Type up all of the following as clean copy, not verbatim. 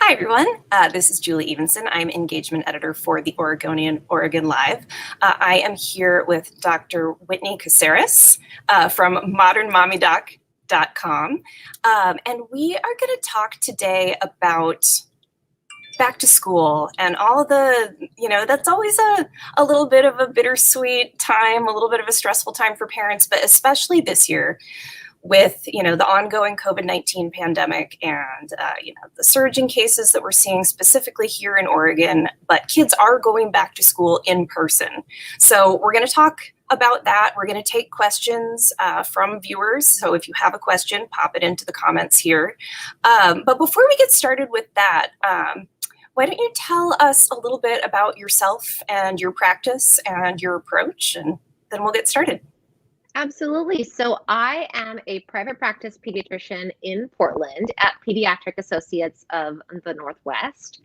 Hi, everyone. This is Julie Evenson. I'm engagement editor for the Oregonian Oregon Live. I am here with Dr. Whitney Casares from modernmommydoc.com. And we are going to talk today about back to school and all the, that's always a little bit of a bittersweet time, a little bit of a stressful time for parents, but especially this year with, the ongoing COVID-19 pandemic and, the surge in cases that we're seeing specifically here in Oregon, but kids are going back to school in person. So we're going to talk about that. We're going to take questions from viewers. So if you have a question, pop it into the comments here. But before we get started with that, why don't you tell us a little bit about yourself and your practice and your approach, and then we'll get started. Absolutely. So I am a private practice pediatrician in Portland at Pediatric Associates of the Northwest.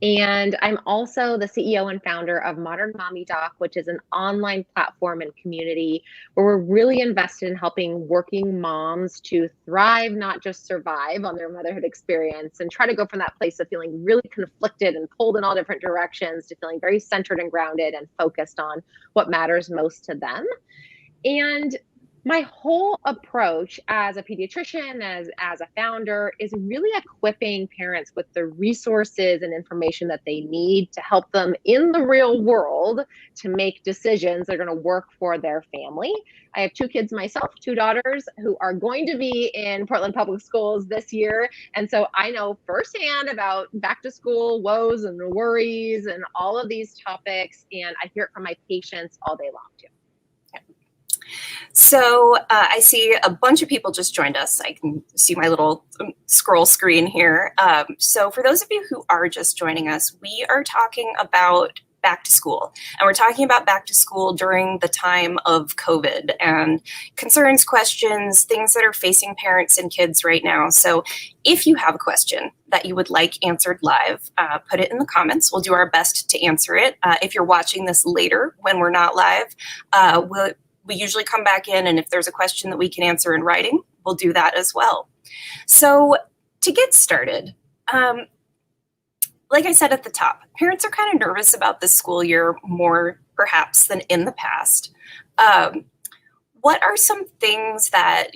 And I'm also the CEO and founder of Modern Mommy Doc, which is an online platform and community where we're really invested in helping working moms to thrive, not just survive on their motherhood experience, and try to go from that place of feeling really conflicted and pulled in all different directions to feeling very centered and grounded and focused on what matters most to them. And my whole approach as a pediatrician, as a founder, is really equipping parents with the resources and information that they need to help them in the real world to make decisions that are going to work for their family. I have two kids myself, two daughters who are going to be in Portland Public Schools this year. And so I know firsthand about back to school woes and worries and all of these topics. And I hear it from my patients all day long too. So I see a bunch of people just joined us. I can see my little scroll screen here. So for those of you who are just joining us, we are talking about back to school. And we're talking about back to school during the time of COVID and concerns, questions, things that are facing parents and kids right now. So if you have a question that you would like answered live, put it in the comments. We'll do our best to answer it. If you're watching this later when we're not live, we usually come back in, and if there's a question that we can answer in writing, we'll do that as well. So to get started, like I said at the top, parents are kind of nervous about this school year more perhaps than in the past. What are some things that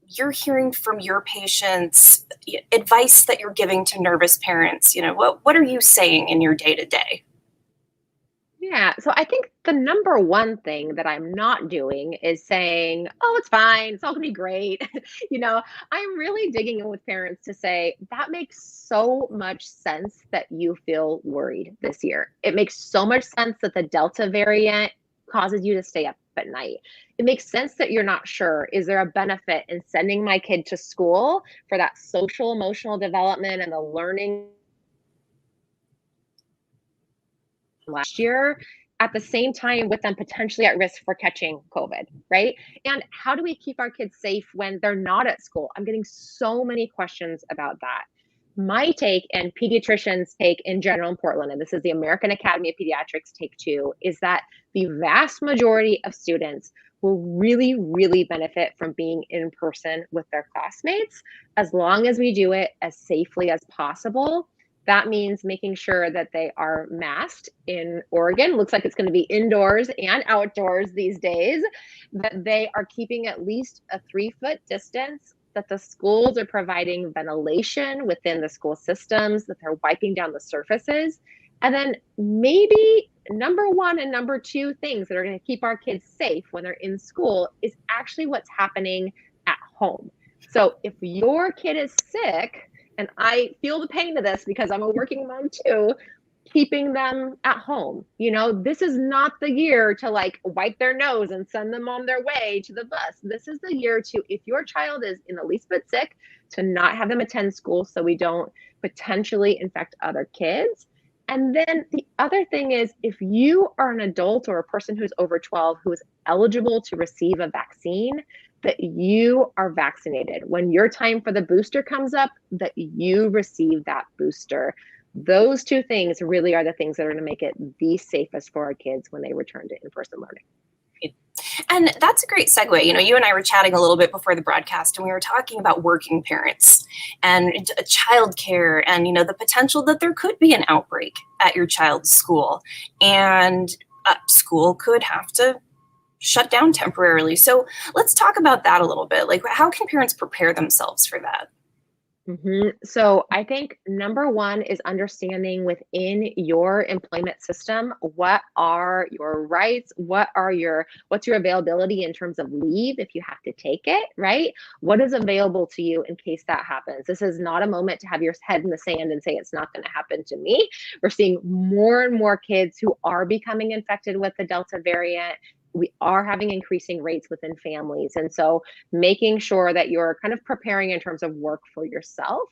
you're hearing from your patients, advice that you're giving to nervous parents? What are you saying in your day-to-day? Yeah, so I think the number one thing that I'm not doing is saying, oh, it's fine, it's all gonna be great. I'm really digging in with parents to say, that makes so much sense that you feel worried this year. It makes so much sense that the Delta variant causes you to stay up at night. It makes sense that you're not sure, is there a benefit in sending my kid to school for that social emotional development and the learning last year, at the same time with them potentially at risk for catching COVID, right? And how do we keep our kids safe when they're not at school? I'm getting so many questions about that. My take, and pediatricians' take in general in Portland, and this is the American Academy of Pediatrics take too, is that the vast majority of students will really, really benefit from being in person with their classmates as long as we do it as safely as possible. That means making sure that they are masked in Oregon. Looks like it's going to be indoors and outdoors these days, that they are keeping at least a 3-foot distance, that the schools are providing ventilation within the school systems, that they're wiping down the surfaces. And then maybe number one and number two things that are going to keep our kids safe when they're in school is actually what's happening at home. So if your kid is sick, and I feel the pain of this because I'm a working mom too, keeping them at home. This is not the year to wipe their nose and send them on their way to the bus. This is the year to, if your child is in the least bit sick, to not have them attend school so we don't potentially infect other kids. And then the other thing is, if you are an adult or a person who's over 12 who is eligible to receive a vaccine, that you are vaccinated. When your time for the booster comes up, that you receive that booster. Those two things really are the things that are going to make it the safest for our kids when they return to in-person learning. And that's a great segue. You know, you and I were chatting a little bit before the broadcast, and we were talking about working parents and childcare, and you know, the potential that there could be an outbreak at your child's school, and school could have to shut down temporarily. So let's talk about that a little bit. Like, how can parents prepare themselves for that? So I think number one is understanding within your employment system, what are your rights? What's your availability in terms of leave if you have to take it, right? What is available to you in case that happens? This is not a moment to have your head in the sand and say it's not going to happen to me. We're seeing more and more kids who are becoming infected with the Delta variant. We are having increasing rates within families. And so making sure that you're kind of preparing in terms of work for yourself.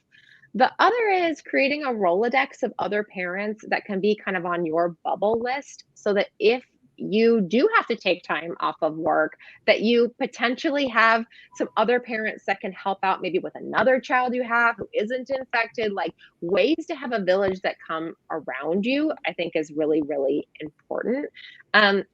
The other is creating a Rolodex of other parents that can be kind of on your bubble list so that if you do have to take time off of work, that you potentially have some other parents that can help out maybe with another child you have who isn't infected. Like ways to have a village that come around you, I think is really, really important.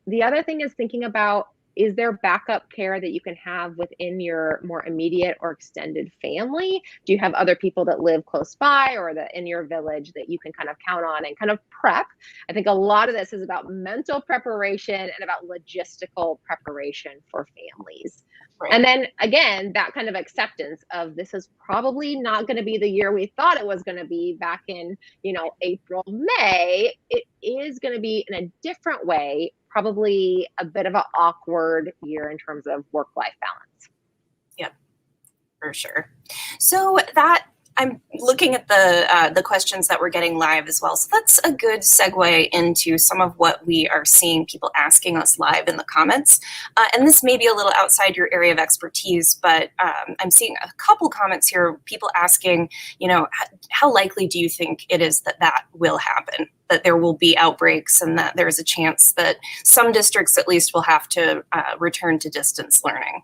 The other thing is thinking about, is there backup care that you can have within your more immediate or extended family? Do you have other people that live close by or that in your village that you can kind of count on and kind of prep? I think a lot of this is about mental preparation and about logistical preparation for families. Right. And then again, that kind of acceptance of this is probably not going to be the year we thought it was going to be back in, April, May. It is going to be in a different way, probably a bit of an awkward year in terms of work-life balance. Yep, for sure. So that I'm looking at the questions that we're getting live as well. So that's a good segue into some of what we are seeing people asking us live in the comments. And this may be a little outside your area of expertise, but I'm seeing a couple comments here, people asking, how likely do you think it is that that will happen? That there will be outbreaks and that there's a chance that some districts at least will have to return to distance learning?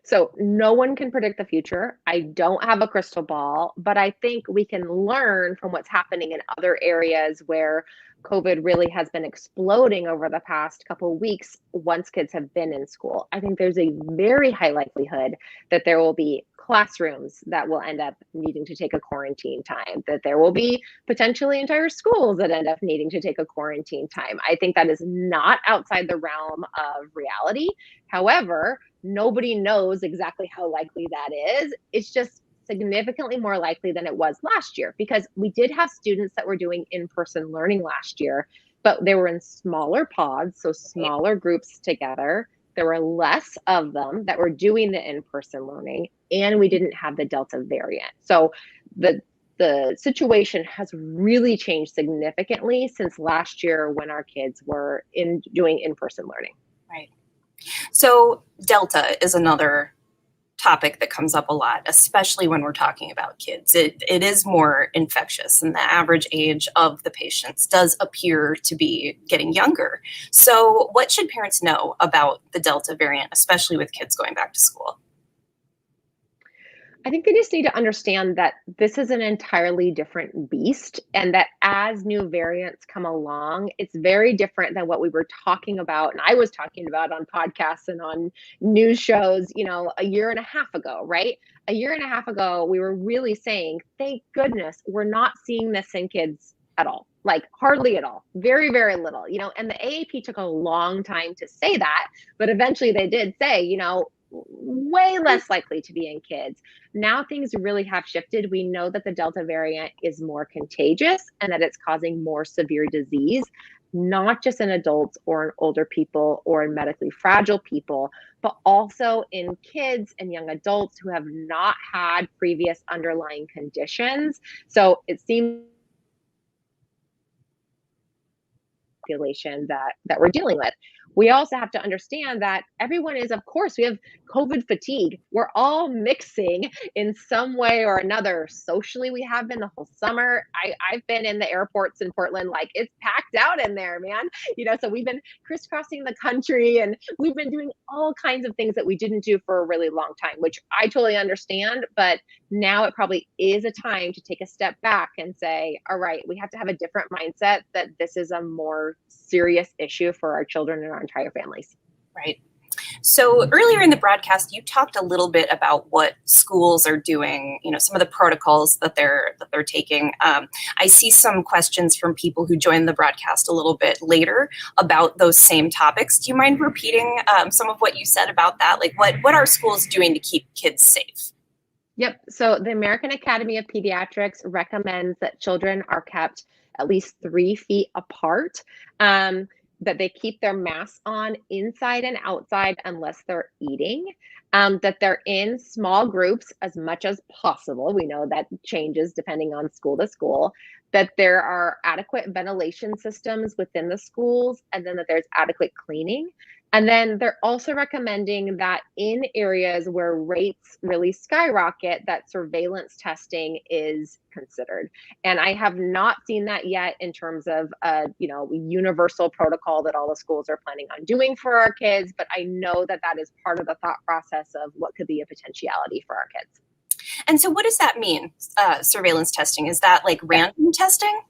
So no one can predict the future. I don't have a crystal ball, but I think we can learn from what's happening in other areas where COVID really has been exploding over the past couple of weeks once kids have been in school. I think there's a very high likelihood that there will be classrooms that will end up needing to take a quarantine time, that there will be potentially entire schools that end up needing to take a quarantine time. I think that is not outside the realm of reality. However, nobody knows exactly how likely that is. It's just significantly more likely than it was last year because we did have students that were doing in-person learning last year, but they were in smaller pods, so smaller groups together. There were less of them that were doing the in-person learning, and we didn't have the Delta variant. So the situation has really changed significantly since last year when our kids were doing in-person learning. Right. So Delta is another topic that comes up a lot, especially when we're talking about kids. It is more infectious, and the average age of the patients does appear to be getting younger. So what should parents know about the Delta variant, especially with kids going back to school? I think they just need to understand that this is an entirely different beast and that as new variants come along, it's very different than what we were talking about. And I was talking about on podcasts and on news shows, a year and a half ago, right? A year and a half ago, we were really saying, thank goodness we're not seeing this in kids at all. Like hardly at all, very, very little, and the AAP took a long time to say that, but eventually they did say, way less likely to be in kids. Now things really have shifted. We know that the Delta variant is more contagious and that it's causing more severe disease, not just in adults or in older people or in medically fragile people, but also in kids and young adults who have not had previous underlying conditions. So it seems population that we're dealing with. We also have to understand that everyone is, of course, we have COVID fatigue. We're all mixing in some way or another. Socially, we have been the whole summer. I've been in the airports in Portland, like it's packed out in there, man. So we've been crisscrossing the country and we've been doing all kinds of things that we didn't do for a really long time, which I totally understand. But now it probably is a time to take a step back and say, all right, we have to have a different mindset that this is a more serious issue for our children and our entire families. Right. So earlier in the broadcast, you talked a little bit about what schools are doing, some of the protocols that they're taking. I see some questions from people who joined the broadcast a little bit later about those same topics. Do you mind repeating some of what you said about that? Like what are schools doing to keep kids safe? Yep. So the American Academy of Pediatrics recommends that children are kept at least 3 feet apart, that they keep their masks on inside and outside unless they're eating, that they're in small groups as much as possible. We know that changes depending on school to school, that there are adequate ventilation systems within the schools, and then that there's adequate cleaning. And then they're also recommending that in areas where rates really skyrocket, that surveillance testing is considered. And I have not seen that yet in terms of a universal protocol that all the schools are planning on doing for our kids, but I know that that is part of the thought process of what could be a potentiality for our kids. And so what does that mean, surveillance testing? Is that like random testing?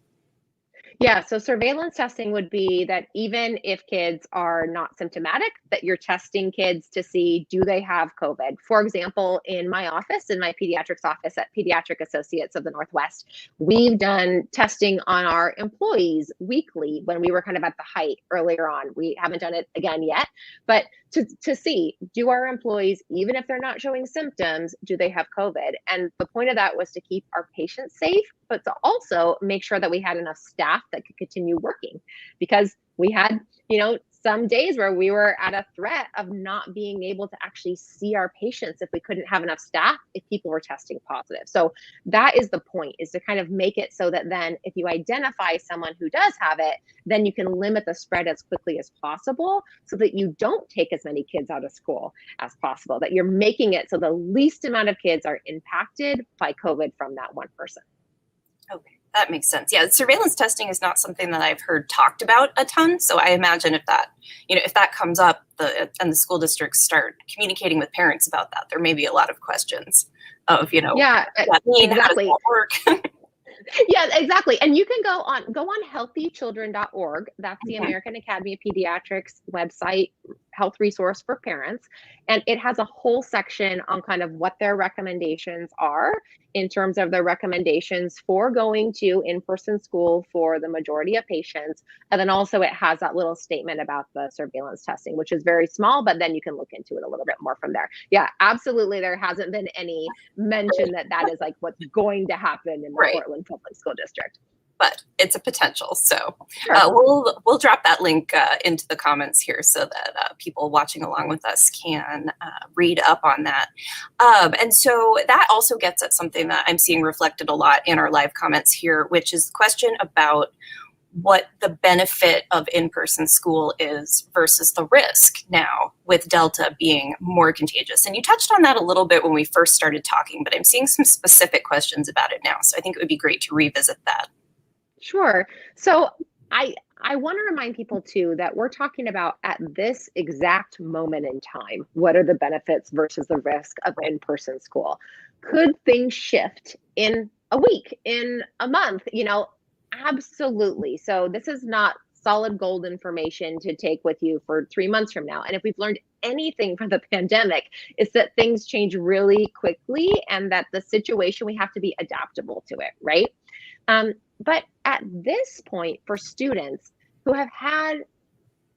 Yeah, so surveillance testing would be that even if kids are not symptomatic, that you're testing kids to see, do they have COVID? For example, in my office, in my pediatrics office at Pediatric Associates of the Northwest, we've done testing on our employees weekly when we were kind of at the height earlier on. We haven't done it again yet, but to see, do our employees, even if they're not showing symptoms, do they have COVID? And the point of that was to keep our patients safe, but to also make sure that we had enough staff that could continue working, because we had, some days where we were at a threat of not being able to actually see our patients if we couldn't have enough staff, if people were testing positive. So that is the point, is to kind of make it so that then if you identify someone who does have it, then you can limit the spread as quickly as possible so that you don't take as many kids out of school as possible, that you're making it so the least amount of kids are impacted by COVID from that one person. Okay, that makes sense. Yeah, surveillance testing is not something that I've heard talked about a ton. So I imagine if that comes up, and the school districts start communicating with parents about that, there may be a lot of questions of, Yeah, what does that mean? exactly. How does that work? Yeah, exactly. And you can go on healthychildren.org. That's the Mhm. American Academy of Pediatrics website, health resource for parents. And it has a whole section on kind of what their recommendations are in terms of their recommendations for going to in-person school for the majority of patients. And then also it has that little statement about the surveillance testing, which is very small, but then you can look into it a little bit more from there. Yeah, absolutely. There hasn't been any mention that is like what's going to happen in the Right. Portland Public School District. But it's a potential. So Sure. we'll drop that link into the comments here so that people watching along with us can read up on that. And so that also gets at something that I'm seeing reflected a lot in our live comments here, which is the question about what the benefit of in-person school is versus the risk now with Delta being more contagious. And you touched on that a little bit when we first started talking, but I'm seeing some specific questions about it now. So I think it would be great to revisit that. Sure. So I want to remind people too that we're talking about at this exact moment in time, what are the benefits versus the risk of in-person school? Could things shift in a week, in a month? Absolutely. So this is not solid gold information to take with you for 3 months from now. And if we've learned anything from the pandemic, it's that things change really quickly and that the situation, we have to be adaptable to it, right? But at this point, for students who have had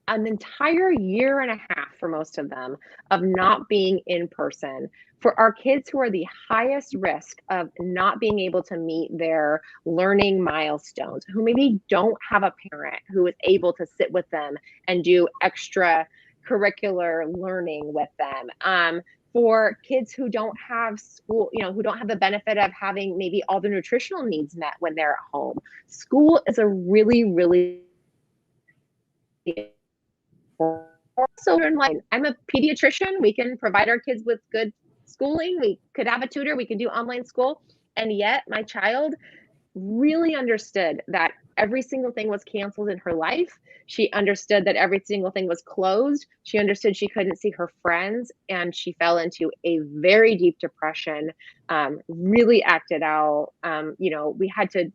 an entire year and a half, for most of them, of not being in person, for our kids who are the highest risk of not being able to meet their learning milestones, who maybe don't have a parent who is able to sit with them and do extra curricular learning with them, for kids who don't have school, who don't have the benefit of having maybe all their nutritional needs met when they're at home. School is a really, really also like, I'm a pediatrician. We can provide our kids with good schooling. We could have a tutor. We can do online school. And yet my child really understood that every single thing was canceled in her life. She understood that every single thing was closed. She understood she couldn't see her friends, and she fell into a very deep depression, really acted out. We had to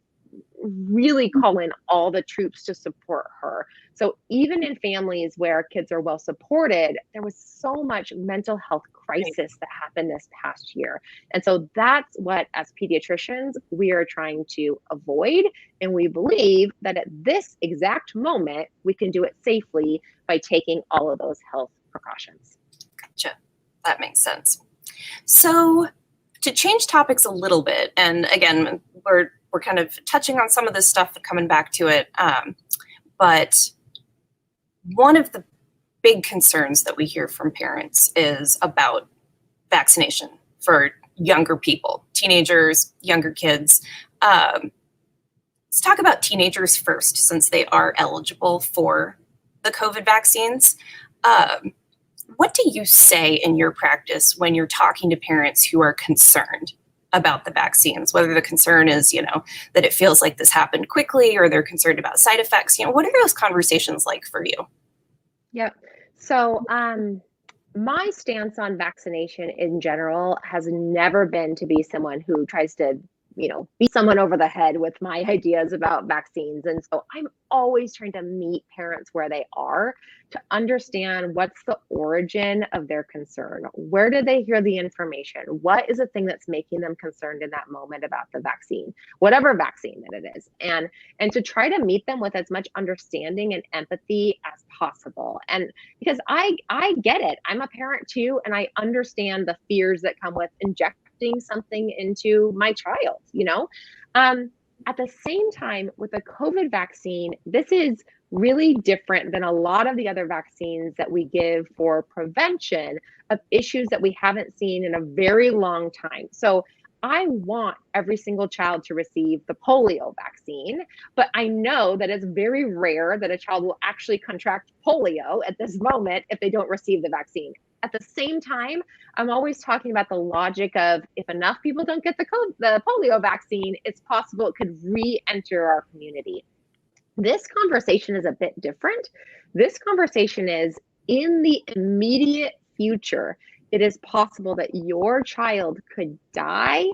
really call in all the troops to support her. So even in families where kids are well supported, there was so much mental health Right. crisis that happened this past year. And so that's what, as pediatricians, we are trying to avoid. And we believe that at this exact moment, we can do it safely by taking all of those health precautions. Gotcha. That makes sense. So to change topics a little bit, and again, we're kind of touching on some of this stuff and coming back to it, but one of the big concerns that we hear from parents is about vaccination for younger people, teenagers, younger kids. Let's talk about teenagers first, since they are eligible for the COVID vaccines. What do you say in your practice when you're talking to parents who are concerned about the vaccines, whether the concern is, that it feels like this happened quickly, or they're concerned about side effects? What are those conversations like for you? Yep. So, my stance on vaccination in general has never been to be someone who tries to, beat someone over the head with my ideas about vaccines. And so I'm always trying to meet parents where they are to understand what's the origin of their concern. Where did they hear the information? What is the thing that's making them concerned in that moment about the vaccine, whatever vaccine that it is? And to try to meet them with as much understanding and empathy as possible. And because I get it. I'm a parent too, and I understand the fears that come with injecting something into my child, At the same time, with the COVID vaccine, this is really different than a lot of the other vaccines that we give for prevention of issues that we haven't seen in a very long time. So I want every single child to receive the polio vaccine, but I know that it's very rare that a child will actually contract polio at this moment if they don't receive the vaccine. At the same time, I'm always talking about the logic of if enough people don't get the polio vaccine, it's possible it could re-enter our community. This conversation is a bit different. This conversation is in the immediate future. It is possible that your child could die,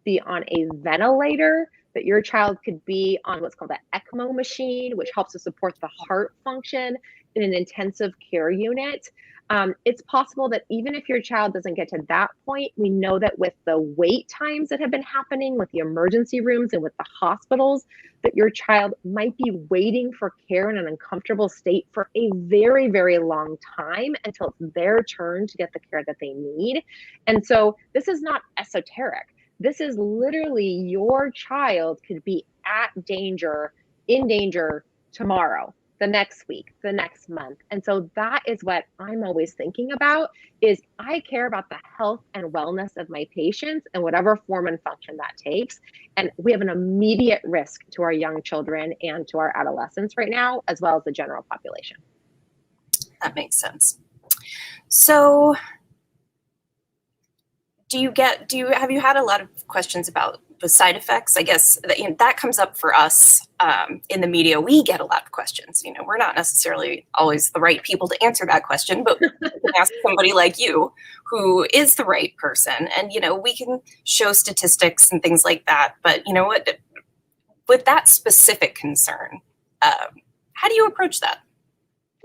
be on a ventilator, that your child could be on what's called an ECMO machine, which helps to support the heart function in an intensive care unit. It's possible that even if your child doesn't get to that point, we know that with the wait times that have been happening with the emergency rooms and with the hospitals, that your child might be waiting for care in an uncomfortable state for a very, very long time until it's their turn to get the care that they need. And so this is not esoteric. This is literally your child could be in danger tomorrow, the next week, the next month. And so that is what I'm always thinking about is I care about the health and wellness of my patients and whatever form and function that takes. And we have an immediate risk to our young children and to our adolescents right now, as well as the general population. That makes sense. So have you had a lot of questions about the side effects? I guess that comes up for us in the media. We get a lot of questions. We're not necessarily always the right people to answer that question, but we can ask somebody like you who is the right person. And, we can show statistics and things like that. But you know what? With that specific concern, how do you approach that?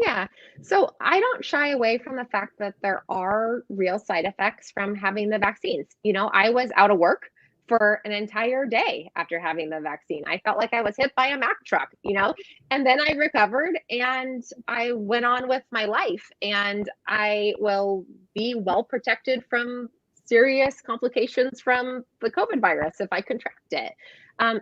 Yeah. So I don't shy away from the fact that there are real side effects from having the vaccines. I was out of work for an entire day after having the vaccine. I felt like I was hit by a Mack truck, and then I recovered and I went on with my life, and I will be well protected from serious complications from the COVID virus if I contract it.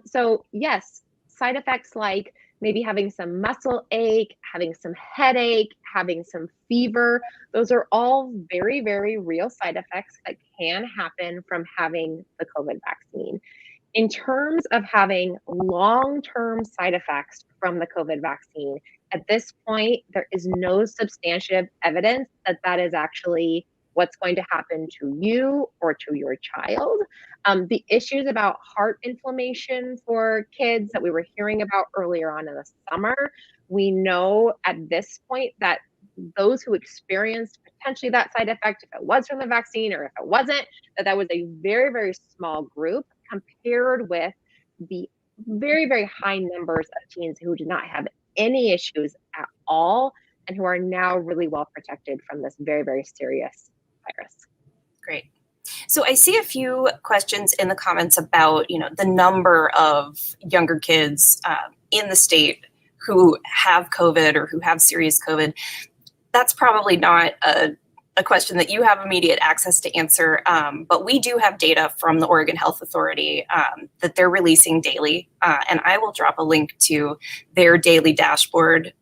So yes, side effects like maybe having some muscle ache, having some headache, having some fever. Those are all very, very real side effects that can happen from having the COVID vaccine. In terms of having long-term side effects from the COVID vaccine, at this point, there is no substantive evidence that that is actually what's going to happen to you or to your child. The issues about heart inflammation for kids that we were hearing about earlier on in the summer, we know at this point that those who experienced potentially that side effect, if it was from the vaccine or if it wasn't, that was a very, very small group compared with the very, very high numbers of teens who do not have any issues at all and who are now really well protected from this very, very serious virus. Great. So I see a few questions in the comments about, the number of younger kids in the state who have COVID or who have serious COVID. That's probably not a question that you have immediate access to answer, but we do have data from the Oregon Health Authority that they're releasing daily, and I will drop a link to their daily dashboard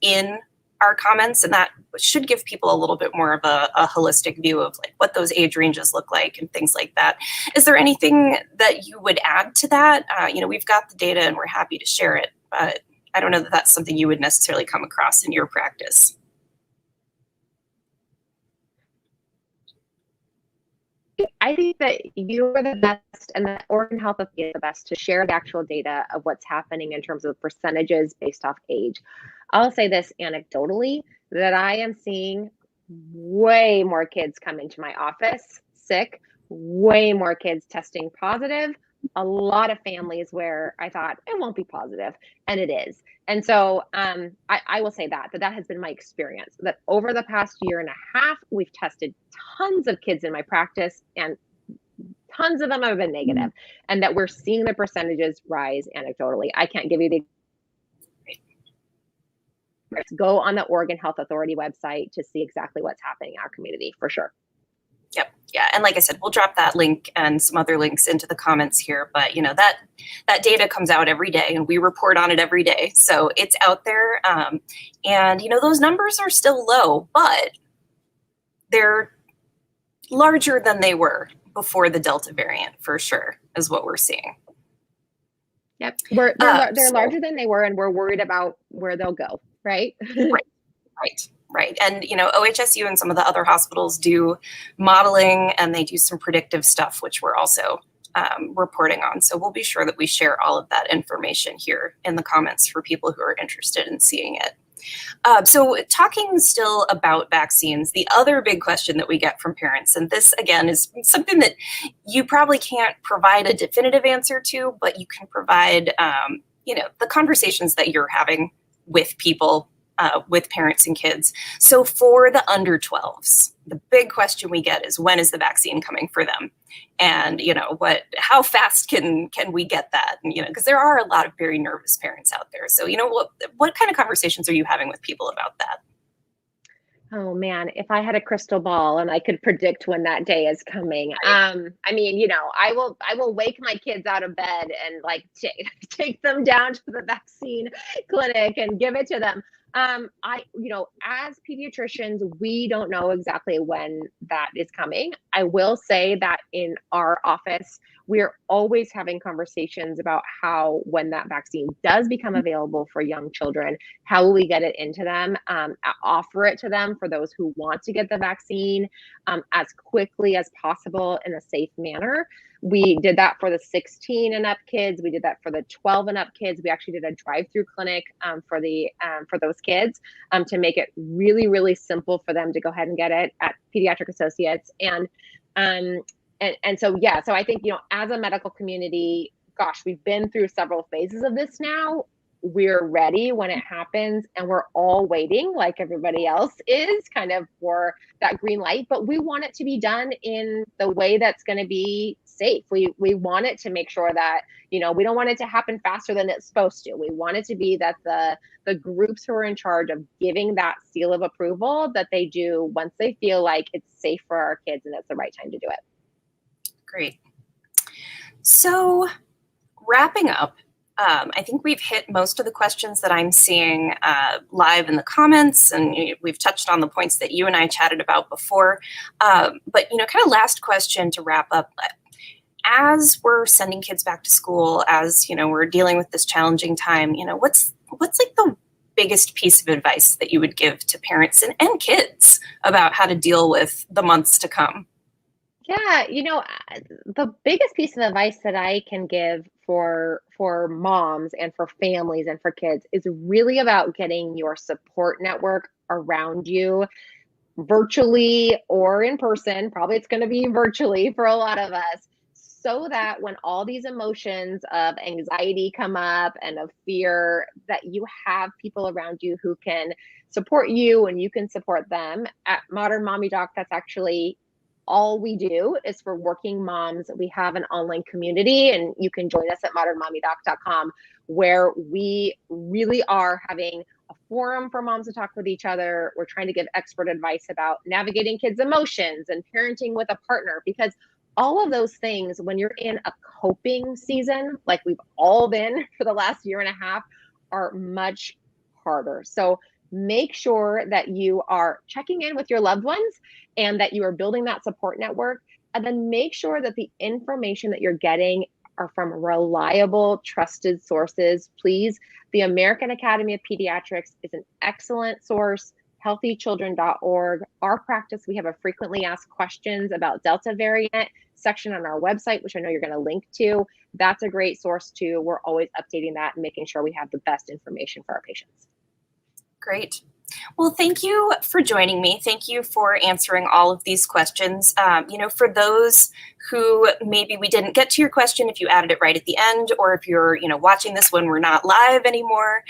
in our comments, and that should give people a little bit more of a holistic view of like what those age ranges look like and things like that. Is there anything that you would add to that? We've got the data and we're happy to share it, but I don't know that that's something you would necessarily come across in your practice. I think that you are the best, and that Oregon Health Authority is the best to share the actual data of what's happening in terms of percentages based off age. I'll say this anecdotally, that I am seeing way more kids come into my office sick, way more kids testing positive, a lot of families where I thought it won't be positive, and it is. And so I will say that has been my experience, that over the past year and a half, we've tested tons of kids in my practice, and tons of them have been negative, and that we're seeing the percentages rise anecdotally. I can't give you the go on the Oregon Health Authority website to see exactly what's happening in our community, for sure. Yep. Yeah. And like I said, we'll drop that link and some other links into the comments here. But that data comes out every day and we report on it every day. So it's out there. And those numbers are still low, but they're larger than they were before the Delta variant, for sure, is what we're seeing. Yep. They're larger than they were, and we're worried about where they'll go, right? Right. And, OHSU and some of the other hospitals do modeling and they do some predictive stuff, which we're also reporting on. So we'll be sure that we share all of that information here in the comments for people who are interested in seeing it. So talking still about vaccines, the other big question that we get from parents, and this again is something that you probably can't provide a definitive answer to, but you can provide, the conversations that you're having with people, with parents and kids. So for the under 12s, the big question we get is, when is the vaccine coming for them? And, how fast can we get that? And, because there are a lot of very nervous parents out there. So, what kind of conversations are you having with people about that? Oh man, if I had a crystal ball and I could predict when that day is coming. I will wake my kids out of bed and take them down to the vaccine clinic and give it to them. As pediatricians, we don't know exactly when that is coming. I will say that in our office, we're always having conversations about how, when that vaccine does become available for young children, how will we get it into them, offer it to them for those who want to get the vaccine as quickly as possible in a safe manner. We did that for the 16 and up kids. We did that for the 12 and up kids. We actually did a drive-through clinic for those kids to make it really, really simple for them to go ahead and get it at Pediatric Associates. So I think, as a medical community, gosh, we've been through several phases of this now. We're ready when it happens, and we're all waiting, like everybody else is, kind of for that green light. But we want it to be done in the way that's going to be safe. We want it to make sure that, we don't want it to happen faster than it's supposed to. We want it to be that the groups who are in charge of giving that seal of approval, that they do once they feel like it's safe for our kids and it's the right time to do it. Great. So wrapping up, I think we've hit most of the questions that I'm seeing live in the comments, and we've touched on the points that you and I chatted about before. But kind of last question to wrap up. As we're sending kids back to school, as we're dealing with this challenging time, what's like the biggest piece of advice that you would give to parents and kids about how to deal with the months to come? Yeah, the biggest piece of advice that I can give for moms and for families and for kids is really about getting your support network around you, virtually or in person. Probably it's going to be virtually for a lot of us, so that when all these emotions of anxiety come up and of fear, that you have people around you who can support you and you can support them. At Modern Mommy Doc, that's actually all we do is for working moms. We have an online community, and you can join us at modernmommydoc.com, where we really are having a forum for moms to talk with each other. We're trying to give expert advice about navigating kids' emotions and parenting with a partner, because all of those things, when you're in a coping season, like we've all been for the last year and a half, are much harder. So make sure that you are checking in with your loved ones and that you are building that support network. And then make sure that the information that you're getting are from reliable, trusted sources. Please, the American Academy of Pediatrics is an excellent source. Healthychildren.org. Our practice, we have a frequently asked questions about Delta variant section on our website, which I know you're going to link to. That's a great source too. We're always updating that and making sure we have the best information for our patients. Great. Well, thank you for joining me. Thank you for answering all of these questions. For those who maybe we didn't get to your question, if you added it right at the end, or if you're, watching this when we're not live anymore,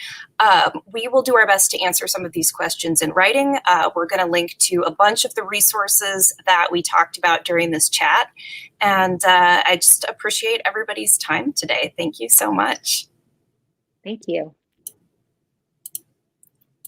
we will do our best to answer some of these questions in writing. We're going to link to a bunch of the resources that we talked about during this chat. And I just appreciate everybody's time today. Thank you so much. Thank you.